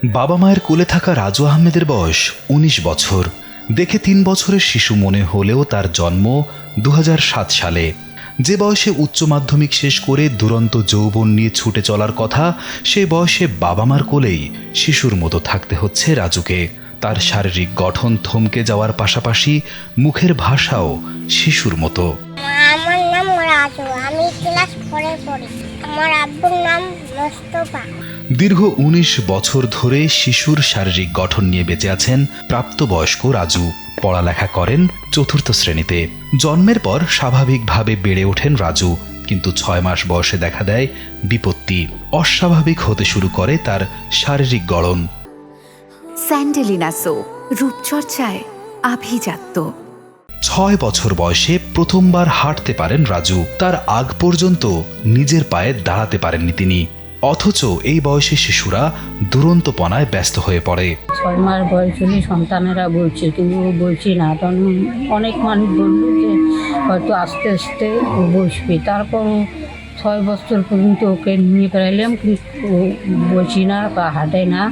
বাবা মায়ের কোলে থাকা রাজু আহমেদের বয়স ১৯ বছর। দেখে ৩ বছরের শিশু মনে হলেও তার জন্ম ২০০৭ সালে। যে বয়সে উচ্চ মাধ্যমিক শেষ করে দুরন্ত যৌবন নিয়ে ছুটে চলার কথা, সে বয়সে বাবা মার কোলেই শিশুর মতো থাকতে হচ্ছে রাজুকে। তার শারীরিক গঠন থমকে যাওয়ার পাশাপাশি মুখের ভাষাও শিশুর মতো। আমার নাম রাজু, আমি ক্লাস 4-এ পড়ি। আমার আব্বুর নাম মোস্তফা। দীর্ঘ ১৯ বছর ধরে শিশুর শারীরিক গঠন নিয়ে বেঁচে আছেন প্রাপ্তবয়স্ক রাজু। পড়ালেখা করেন ৪র্থ শ্রেণীতে। জন্মের পর স্বাভাবিকভাবে বেড়ে ওঠেন রাজু, কিন্তু ৬ মাস বয়সে দেখা দেয় বিপত্তি। অস্বাভাবিক হতে শুরু করে তার শারীরিক গড়ন। স্যান্ডেলিনা সো, রূপচর্চায় আভিজাত্য। ৬ বছর বয়সে প্রথমবার হাঁটতে পারেন রাজু। তার আগ পর্যন্ত নিজের পায়ে দাঁড়াতে পারেননি তিনি। অথচ এই বয়সে শিশুরা দুরন্তপনায় ব্যস্ত হয়ে পড়ে। ৬ মাস বয়স হলে সন্তানেরা বলছে, কিন্তু ও বলছি না। তখন অনেক মানুষ বলল যে হয়তো আস্তে আস্তে ও বসবে। তারপরও ৬ বছর পর্যন্ত ওকে নিয়ে বেড়াইলাম, কিন্তু ও বসি না বা হাঁটে না।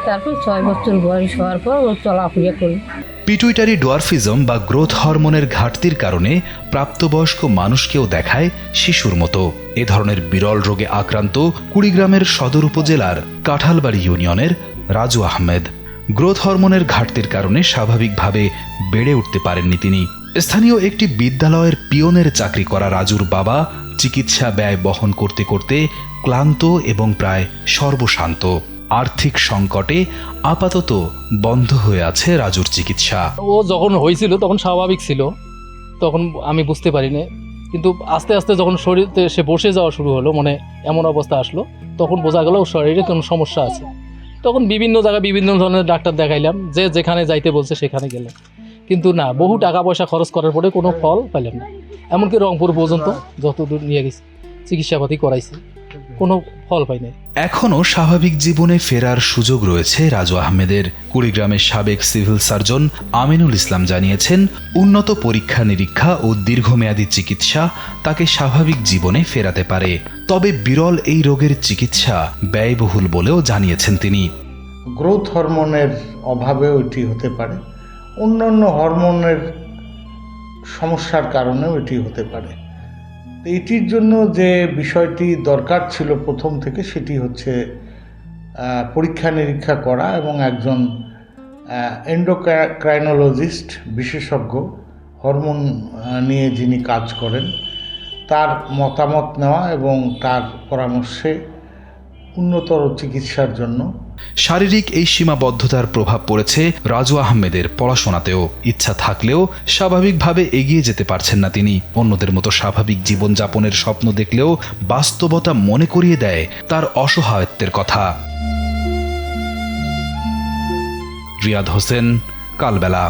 তারপর ৬ বছর বয়স হওয়ার পর ও চলাফেরা করে। পিটুইটারি ডোয়ার্ফিজম বা গ্রোথ হরমোনের ঘাটতির কারণে প্রাপ্তবয়স্ক মানুষকেও দেখায় শিশুর মতো। এ ধরনের বিরল রোগে আক্রান্ত কুড়িগ্রামের সদর উপজেলার কাঁঠালবাড়ি ইউনিয়নের রাজু আহমেদ। গ্রোথ হরমোনের ঘাটতির কারণে স্বাভাবিকভাবে বেড়ে উঠতে পারেননি তিনি। স্থানীয় একটি বিদ্যালয়ের পিয়নের চাকরি করা রাজুর বাবা চিকিৎসা ব্যয় বহন করতে করতে ক্লান্ত এবং প্রায় সর্বশান্ত। আর্থিক সংকটে আপাতত বন্ধ হয়ে আছে রাজুর চিকিৎসা। ও যখন হয়েছিল তখন স্বাভাবিক ছিল, তখন আমি বুঝতে পারিনি। কিন্তু আস্তে আস্তে যখন শরীরে সে বসে যাওয়া শুরু হলো, মানে এমন অবস্থা আসলো, তখন বোঝা গেল ওর শরীরে কোনো সমস্যা আছে। তখন বিভিন্ন জায়গায় বিভিন্ন ধরনের ডাক্তার দেখাইলাম, যে যেখানে যাইতে বলছে সেখানে গেলাম, কিন্তু না, বহু টাকা পয়সা খরচ করার পরে কোনো ফল পেলাম না। এমনকি রংপুর পর্যন্ত যতদূর নিয়ে গেছি, চিকিৎসাপাতি করাইছি, কোনো ফল পাই নাই। এখনও স্বাভাবিক জীবনে ফেরার সুযোগ রয়েছে রাজু আহমেদের। কুড়িগ্রামের সাবেক সিভিল সার্জন আমিনুল ইসলাম জানিয়েছেন, উন্নত পরীক্ষা নিরীক্ষা ও দীর্ঘমেয়াদী চিকিৎসা তাকে স্বাভাবিক জীবনে ফেরাতে পারে। তবে বিরল এই রোগের চিকিৎসা ব্যয়বহুল বলেও জানিয়েছেন তিনি। গ্রোথ হরমোনের অভাবেও এটি হতে পারে, অন্যান্য হরমোনের সমস্যার কারণেও এটি হতে পারে। এটির জন্য যে বিষয়টি দরকার ছিল প্রথম থেকে, সেটি হচ্ছে পরীক্ষা নিরীক্ষা করা এবং একজন এন্ডোক্রাইনোলজিস্ট বিশেষজ্ঞ, হরমোন নিয়ে যিনি কাজ করেন, তার মতামত নেওয়া এবং তার পরামর্শে উন্নতর চিকিৎসার জন্য। শারীরিক এই সীমাবদ্ধতার প্রভাব পড়েছে রাজু আহমেদের পড়াশোনাতেও। ইচ্ছা থাকলেও স্বাভাবিকভাবে এগিয়ে যেতে পারছেন না তিনি। অন্যদের মতো স্বাভাবিক জীবনযাপনের স্বপ্ন দেখলেও বাস্তবতা মনে করিয়ে দেয় তার অসহায়ত্বের কথা। রিয়াদ হোসেন, কালবেলা।